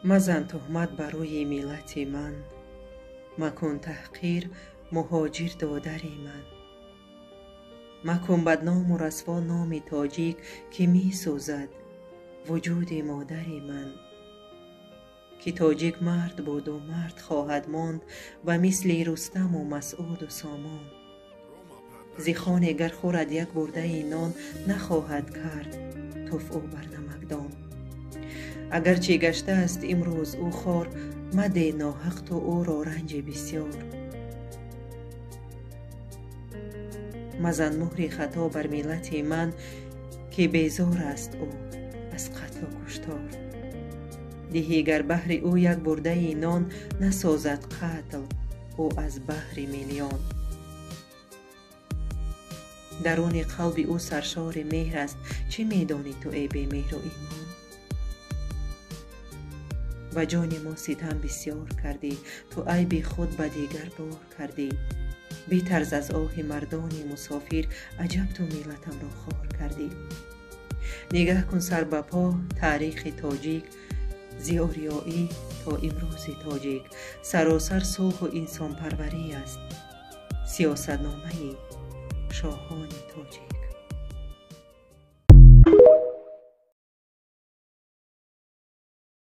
مزن تهمت بر روی ملت من، مکن تحقیر مهاجر دادر من. مکن بدنام و رسوا نام تاجیک که می سوزد وجود مادر من. که تاجیک مرد بود و مرد خواهد ماند و مثل رستم و مسعود و سامان. زیخان گر خورد یک برده نان نخواهد کرد تف او بر نمکدان. اگرچه گشته است امروز او خوار، مده ناحق تو او را رنج بسیار. مزن مهر خطا بر ملت من که بیزار است او از قتل و کشتار. دهی گر بهر او یک برده نان، نسازد قتل او از بهر میلیان. درون قلب او سرشار مهر است، چه میدانی تو ای بی مهر و ایمان؟ و جان ما ستم بسیار کردی، تو عیب خود به دیگر بار کردی. بی طرز از آه مردان مسافر، عجب تو ملتم را خوار کردی. نگاه کن سر به پا تاریخ تاجیک، زی آریایی تا امروز تاجیک. سراسر صلح و انسان پروری است، سیاست نامه شاهان تاجیک.